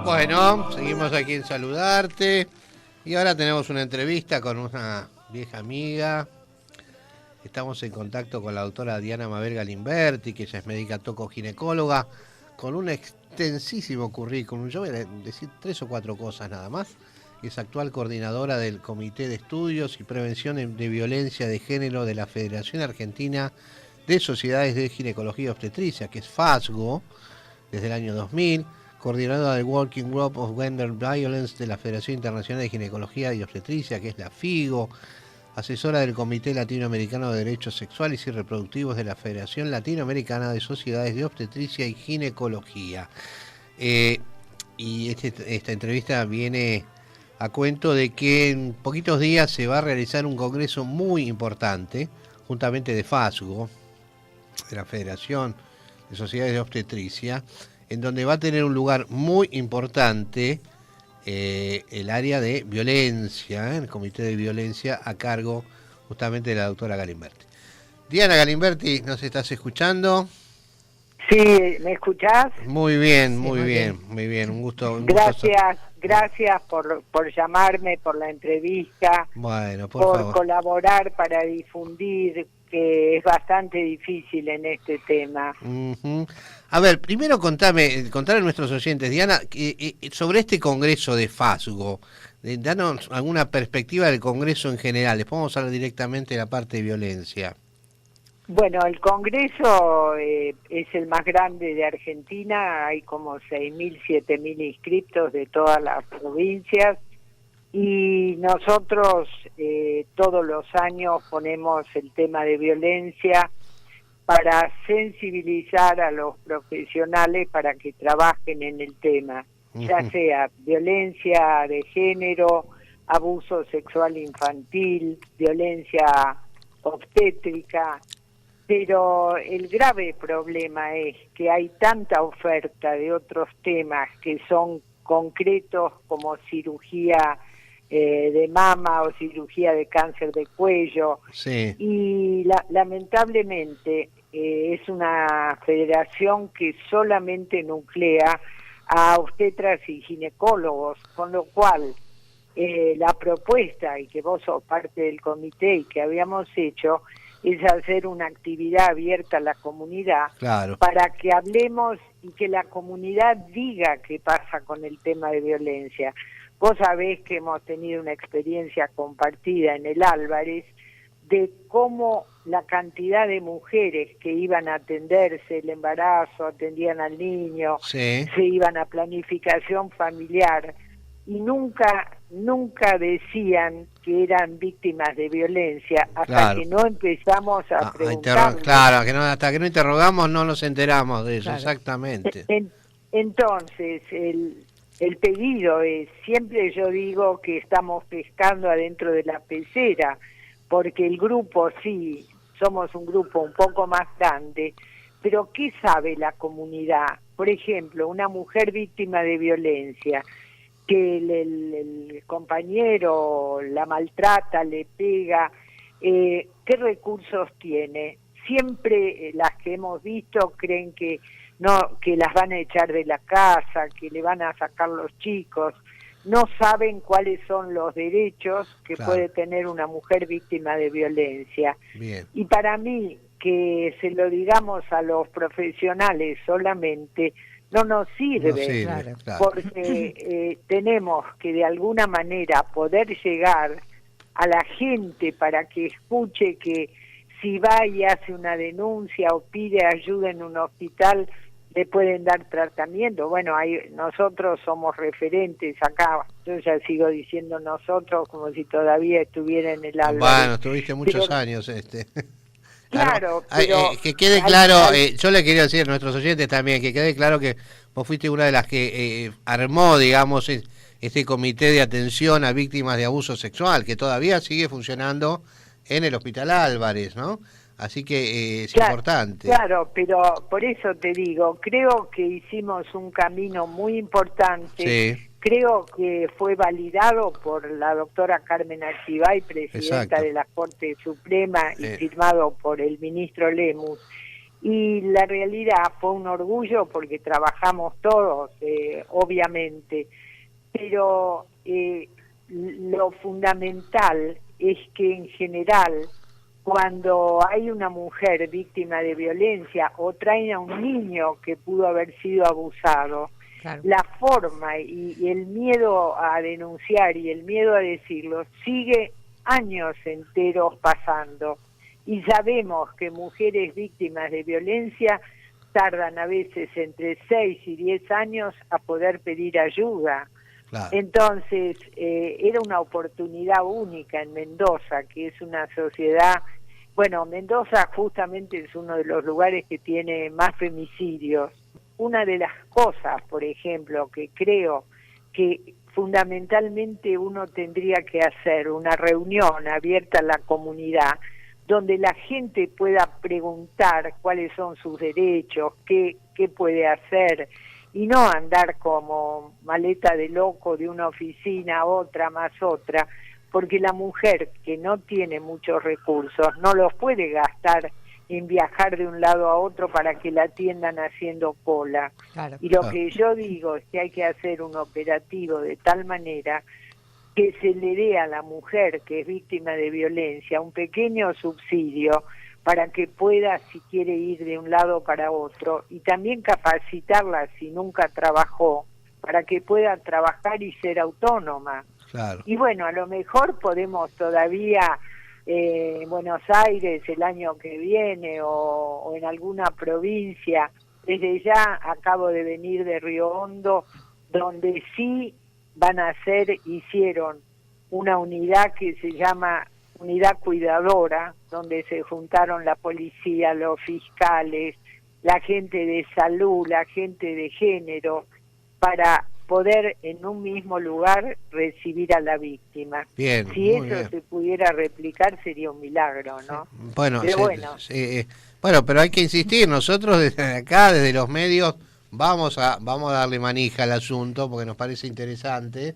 Bueno, seguimos aquí en Saludarte y ahora tenemos una entrevista con una vieja amiga. Estamos en contacto con la doctora Diana Mabel Galimberti, que ella es médica tocoginecóloga, con un extensísimo currículum. Yo voy a decir 3 o 4 cosas nada más. Es actual coordinadora del Comité de Estudios y Prevención de Violencia de Género de la Federación Argentina de Sociedades de Ginecología y Obstetricia, que es FASGO, desde el año 2000, coordinadora del Working Group of Gender Violence de la Federación Internacional de Ginecología y Obstetricia, que es la FIGO, asesora del Comité Latinoamericano de Derechos Sexuales y Reproductivos de la Federación Latinoamericana de Sociedades de Obstetricia y Ginecología. Y esta entrevista viene a cuento de que en poquitos días se va a realizar un congreso muy importante, juntamente de FASGO, de la Federación de Sociedades de Obstetricia, en donde va a tener un lugar muy importante el área de violencia, el Comité de Violencia a cargo justamente de la doctora Galimberti. Diana Galimberti, ¿nos estás escuchando? Sí, ¿me escuchás? Muy bien, Sí, muy bien, un gusto. Gracias por llamarme, por la entrevista, bueno, por por favor. Colaborar para difundir, que es bastante difícil en este tema. Uh-huh. A ver, primero contale a nuestros oyentes, Diana, sobre este congreso de FASGO, danos alguna perspectiva del congreso en general. Después vamos a hablar directamente de la parte de violencia. Bueno, el congreso es el más grande de Argentina, hay como 6.000, 7.000 inscriptos de todas las provincias y nosotros todos los años ponemos el tema de violencia para sensibilizar a los profesionales para que trabajen en el tema, ya sea violencia de género, abuso sexual infantil, violencia obstétrica. Pero el grave problema es que hay tanta oferta de otros temas que son concretos como cirugía de mama o cirugía de cáncer de cuello. Sí. Y lamentablemente es una federación que solamente nuclea a obstetras y ginecólogos, con lo cual la propuesta, y que vos sos parte del comité y que habíamos hecho, es hacer una actividad abierta a la comunidad, claro, para que hablemos y que la comunidad diga qué pasa con el tema de violencia. Vos sabés que hemos tenido una experiencia compartida en el Álvarez de cómo la cantidad de mujeres que iban a atenderse el embarazo, atendían al niño, sí, se iban a planificación familiar y nunca decían que eran víctimas de violencia hasta claro, que no empezamos a preguntar. Claro, hasta que no interrogamos no nos enteramos de eso, claro. Exactamente. Entonces, el pedido es, siempre yo digo que estamos pescando adentro de la pecera, porque el grupo sí, somos un grupo un poco más grande, pero ¿qué sabe la comunidad? Por ejemplo, una mujer víctima de violencia, que el compañero la maltrata, le pega, ¿qué recursos tiene? Siempre las que hemos visto creen que no, que las van a echar de la casa, que le van a sacar los chicos, no saben cuáles son los derechos que claro. puede tener una mujer víctima de violencia. Bien. Y para mí, que se lo digamos a los profesionales solamente, no nos sirve, claro. Porque tenemos que de alguna manera poder llegar a la gente para que escuche que si va y hace una denuncia o pide ayuda en un hospital, le pueden dar tratamiento. Bueno, nosotros somos referentes acá, yo ya sigo diciendo nosotros como si todavía estuviera en el Álvarez. Bueno, estuviste muchos años. Claro, pero que quede claro, yo le quería decir a nuestros oyentes también, que quede claro que vos fuiste una de las que armó, digamos, este comité de atención a víctimas de abuso sexual, que todavía sigue funcionando en el Hospital Álvarez, ¿no? Así que es importante. Claro, pero por eso te digo, creo que hicimos un camino muy importante. Sí. Creo que fue validado por la doctora Carmen Archibay, presidenta Exacto. de la Corte Suprema, y firmado por el ministro Lemus. Y la realidad fue un orgullo porque trabajamos todos, obviamente, pero lo fundamental es que en general, cuando hay una mujer víctima de violencia o traen a un niño que pudo haber sido abusado, claro, la forma y el miedo a denunciar y el miedo a decirlo sigue años enteros pasando. Y sabemos que mujeres víctimas de violencia tardan a veces entre 6 y 10 años a poder pedir ayuda. Claro. Entonces, era una oportunidad única en Mendoza, que es una sociedad... Bueno, Mendoza justamente es uno de los lugares que tiene más femicidios. Una de las cosas, por ejemplo, que creo que fundamentalmente uno tendría que hacer, una reunión abierta a la comunidad, donde la gente pueda preguntar cuáles son sus derechos, qué puede hacer, y no andar como maleta de loco de una oficina a otra más otra, porque la mujer que no tiene muchos recursos no los puede gastar en viajar de un lado a otro para que la atiendan haciendo cola. Claro. Y lo que yo digo es que hay que hacer un operativo de tal manera que se le dé a la mujer que es víctima de violencia un pequeño subsidio para que pueda, si quiere ir de un lado para otro, y también capacitarla si nunca trabajó, para que pueda trabajar y ser autónoma. Claro. Y bueno, a lo mejor podemos todavía en Buenos Aires el año que viene o en alguna provincia. Desde ya acabo de venir de Río Hondo, donde sí hicieron una unidad que se llama Unidad Cuidadora, donde se juntaron la policía, los fiscales, la gente de salud, la gente de género, para poder en un mismo lugar recibir a la víctima. Bien, si eso bien se pudiera replicar sería un milagro, ¿no? Bueno, bueno, pero hay que insistir, nosotros desde acá, desde los medios, vamos a darle manija al asunto porque nos parece interesante.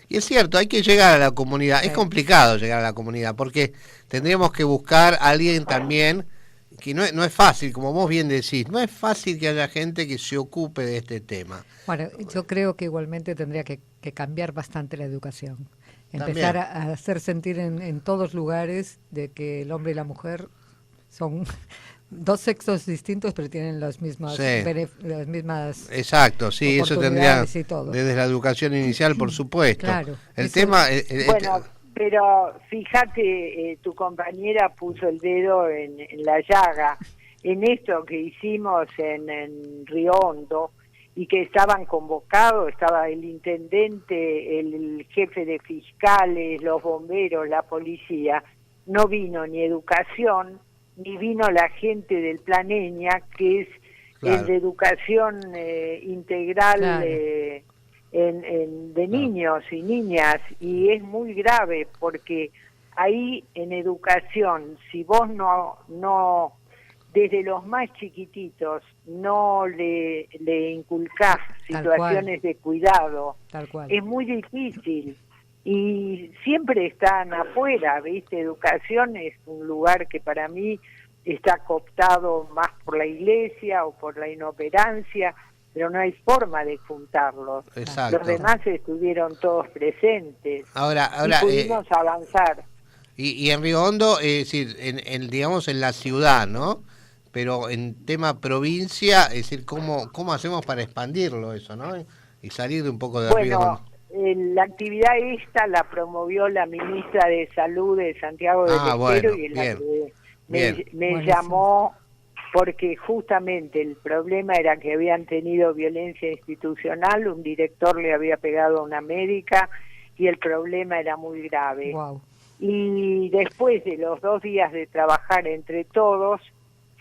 Y es cierto, hay que llegar a la comunidad. Sí. Es complicado llegar a la comunidad porque tendríamos que buscar a alguien también, que no es fácil, como vos bien decís, no es fácil que haya gente que se ocupe de este tema. Bueno, yo creo que igualmente tendría que cambiar bastante la educación. Empezar a hacer sentir en todos lugares de que el hombre y la mujer son dos sexos distintos, pero tienen las mismas, las mismas. Exacto, sí, eso tendría desde la educación inicial, por supuesto. Claro. El tema. Bueno, pero fíjate, tu compañera puso el dedo en la llaga, en esto que hicimos en Río Hondo, y que estaban convocados, estaba el intendente, el jefe de fiscales, los bomberos, la policía. No vino ni educación, ni vino la gente del Plan EñA, que es el de educación integral, claro, de niños y niñas, y es muy grave porque ahí en educación, si vos no desde los más chiquititos no le inculcás situaciones de cuidado, es muy difícil. Y siempre están afuera, ¿viste? Educación es un lugar que para mí está cooptado más por la iglesia o por la inoperancia, pero no hay forma de juntarlos. Exacto. Los demás estuvieron todos presentes. Ahora y pudimos avanzar. Y en Río Hondo, es decir, digamos en la ciudad, ¿no? Pero en tema provincia, es decir, ¿cómo hacemos para expandirlo eso, ¿no? Y salir de un poco de Río Hondo. La actividad esta la promovió la ministra de Salud de Santiago del Estero, y me llamó porque justamente el problema era que habían tenido violencia institucional, un director le había pegado a una médica y el problema era muy grave. Wow. Y después de los 2 días de trabajar entre todos,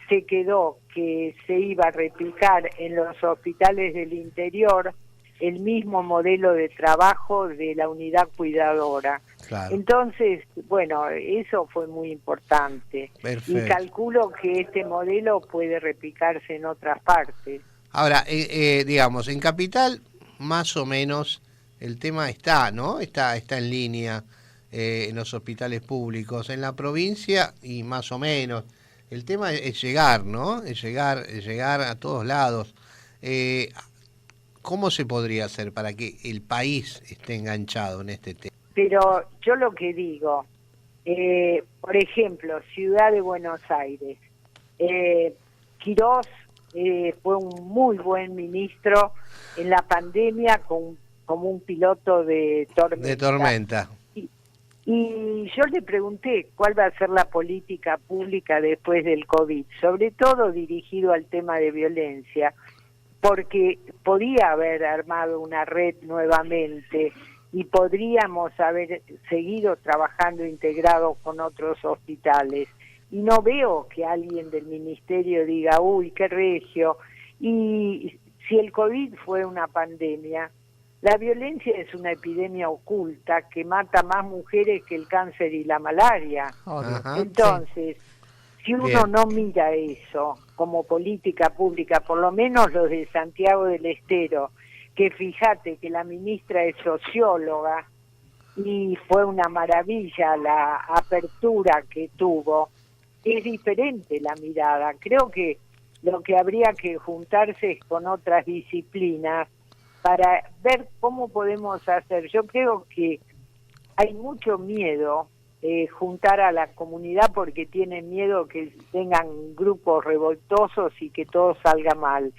se quedó que se iba a replicar en los hospitales del interior el mismo modelo de trabajo de la unidad cuidadora. Claro. Entonces, bueno, eso fue muy importante. Perfecto. Y calculo que este modelo puede replicarse en otras partes. Ahora, digamos, en Capital, más o menos, el tema está, ¿no? Está en línea en los hospitales públicos. En la provincia, y más o menos. El tema es llegar, ¿no? Es llegar a todos lados. ¿Cómo se podría hacer para que el país esté enganchado en este tema? Pero yo lo que digo, por ejemplo, Ciudad de Buenos Aires, Quirós fue un muy buen ministro en la pandemia como un piloto de tormenta. De tormenta. Y yo le pregunté cuál va a ser la política pública después del COVID, sobre todo dirigido al tema de violencia, porque podía haber armado una red nuevamente y podríamos haber seguido trabajando integrados con otros hospitales. Y no veo que alguien del ministerio diga, uy, qué regio. Y si el COVID fue una pandemia, la violencia es una epidemia oculta que mata más mujeres que el cáncer y la malaria. Ajá, entonces, si uno no mira eso como política pública, por lo menos los de Santiago del Estero, que fíjate que la ministra es socióloga y fue una maravilla la apertura que tuvo, es diferente la mirada. Creo que lo que habría que juntarse es con otras disciplinas para ver cómo podemos hacer. Yo creo que hay mucho miedo juntar a la comunidad porque tienen miedo que tengan grupos revoltosos y que todo salga mal.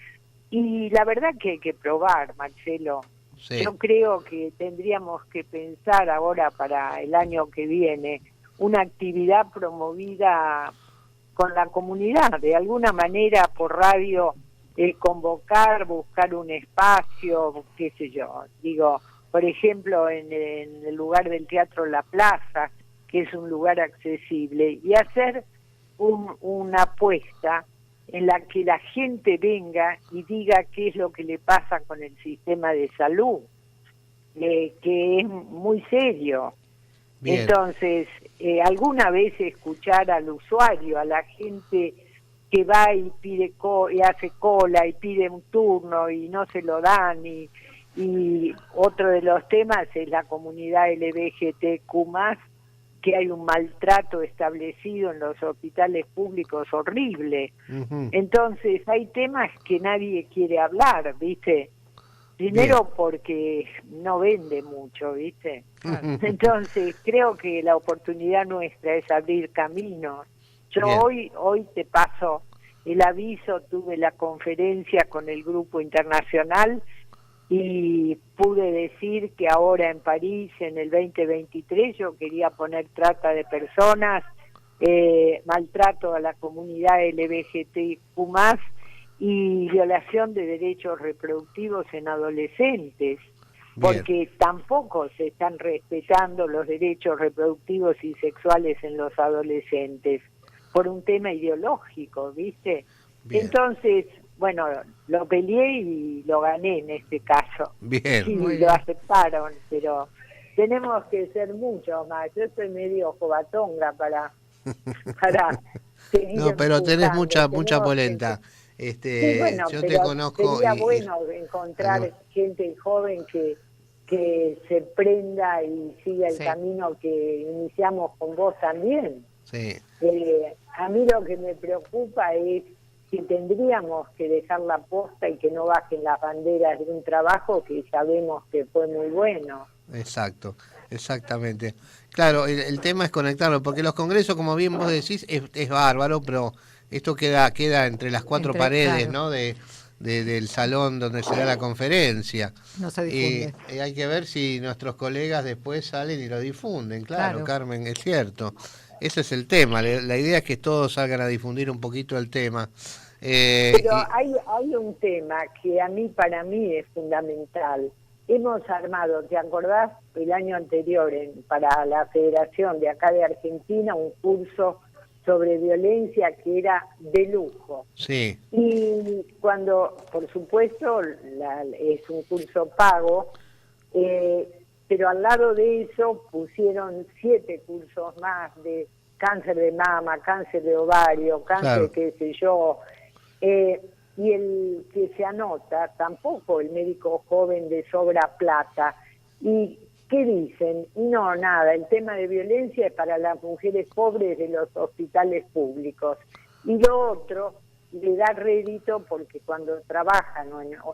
Y la verdad que hay que probar, Marcelo. Sí. Yo creo que tendríamos que pensar ahora para el año que viene una actividad promovida con la comunidad, de alguna manera por radio, convocar, buscar un espacio, qué sé yo, digo, por ejemplo, en el lugar del Teatro La Plaza, que es un lugar accesible, y hacer una apuesta en la que la gente venga y diga qué es lo que le pasa con el sistema de salud, que es muy serio. Bien. Entonces, alguna vez escuchar al usuario, a la gente que va y pide y hace cola y pide un turno y no se lo dan, y otro de los temas es la comunidad LGBTQ+, que hay un maltrato establecido en los hospitales públicos horrible. Uh-huh. Entonces hay temas que nadie quiere hablar, ¿viste? Primero porque no vende mucho, ¿viste? Uh-huh. Entonces creo que la oportunidad nuestra es abrir caminos. Yo hoy te paso el aviso, tuve la conferencia con el grupo internacional y pude decir que ahora en París, en el 2023, yo quería poner trata de personas, maltrato a la comunidad LGBTQ+, y violación de derechos reproductivos en adolescentes, porque tampoco se están respetando los derechos reproductivos y sexuales en los adolescentes, por un tema ideológico, ¿viste? Bien. Entonces, bueno, lo peleé y lo gané en este caso. Bien. Sí, lo aceptaron, pero tenemos que ser mucho más. Yo soy medio jovatonga para seguir no, pero empujando. Tenés mucha polenta. Sí, bueno, yo pero te conozco sería bueno encontrar gente joven que se prenda y siga el camino que iniciamos con vos también. Sí. A mí lo que me preocupa es que tendríamos que dejar la posta y que no bajen las banderas de un trabajo que sabemos que fue muy bueno. Exacto, exactamente. Claro, el tema es conectarlo, porque los congresos, como bien vos decís, es bárbaro, pero esto queda entre las cuatro paredes, ¿no? Del salón donde se da la conferencia. No se difunde. Hay que ver si nuestros colegas después salen y lo difunden, claro. Carmen, es cierto. Ese es el tema, la idea es que todos salgan a difundir un poquito el tema. Pero hay un tema que para mí es fundamental. Hemos armado, ¿te acordás? El año anterior para la Federación de acá de Argentina un curso sobre violencia que era de lujo. Sí. Y cuando, por supuesto, es un curso pago, pero al lado de eso pusieron 7 cursos más de cáncer de mama, cáncer de ovario, cáncer, qué sé yo, y el que se anota, tampoco el médico joven de sobra plata. ¿Y qué dicen? No, nada, el tema de violencia es para las mujeres pobres de los hospitales públicos. Y lo otro, le da rédito porque cuando trabajan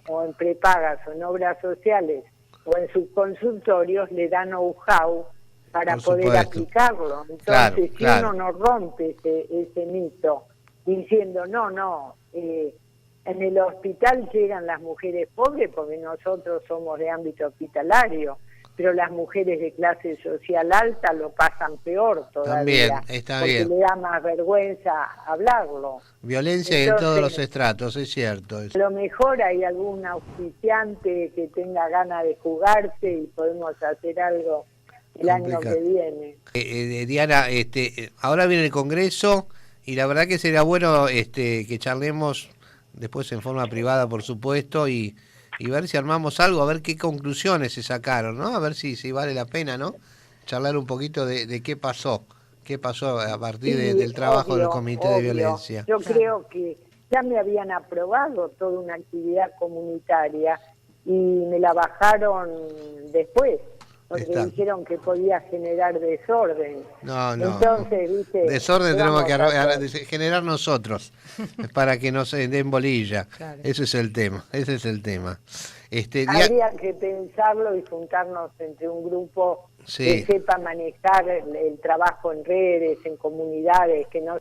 o en prepagas o en obras sociales o en sus consultorios le dan know-how para poder aplicarlo. Entonces, si uno no rompe ese mito diciendo, no, en el hospital llegan las mujeres pobres porque nosotros somos de ámbito hospitalario, pero las mujeres de clase social alta lo pasan peor todavía. También, está porque bien. le da más vergüenza hablarlo. Violencia en todos los estratos, es cierto. A lo mejor hay algún auspiciante que tenga ganas de jugarse y podemos hacer algo el año que viene. Diana, ahora viene el Congreso y la verdad que sería bueno que charlemos después en forma privada, por supuesto, y ver si armamos algo, a ver qué conclusiones se sacaron, ¿no? A ver si vale la pena, ¿no? Charlar un poquito de qué pasó a partir del trabajo del Comité de Violencia. Yo creo que ya me habían aprobado toda una actividad comunitaria y me la bajaron después, porque dijeron que podía generar desorden. No. Entonces, ¿viste? Desorden tenemos que generar nosotros, para que nos den bolilla. Claro. Ese es el tema. Habría que pensarlo y juntarnos entre un grupo que sepa manejar el trabajo en redes, en comunidades, que no.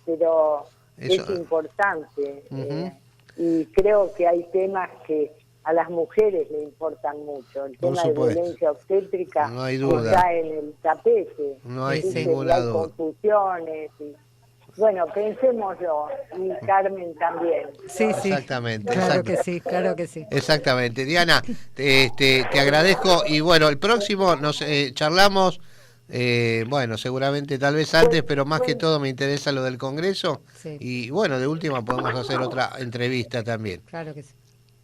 Pero es importante. Y creo que hay temas que a las mujeres le importan mucho. El tema de violencia obstétrica no hay duda. Está en el tapete. No hay ninguna duda. Hay confusiones. Bueno, pensémoslo. Y Carmen también. Sí. Exactamente. Claro que sí. Exactamente. Diana, te agradezco. Y bueno, el próximo nos charlamos. Bueno, seguramente tal vez antes, pero más que todo me interesa lo del Congreso. Sí. Y bueno, de última podemos hacer otra entrevista también. Claro que sí.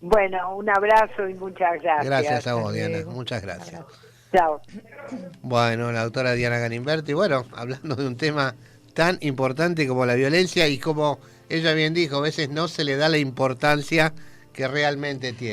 Bueno, un abrazo y muchas gracias. Gracias a vos, Diana. Muchas gracias. Chao. Bueno, la doctora Diana Galimberti, bueno, hablando de un tema tan importante como la violencia y como ella bien dijo, a veces no se le da la importancia que realmente tiene.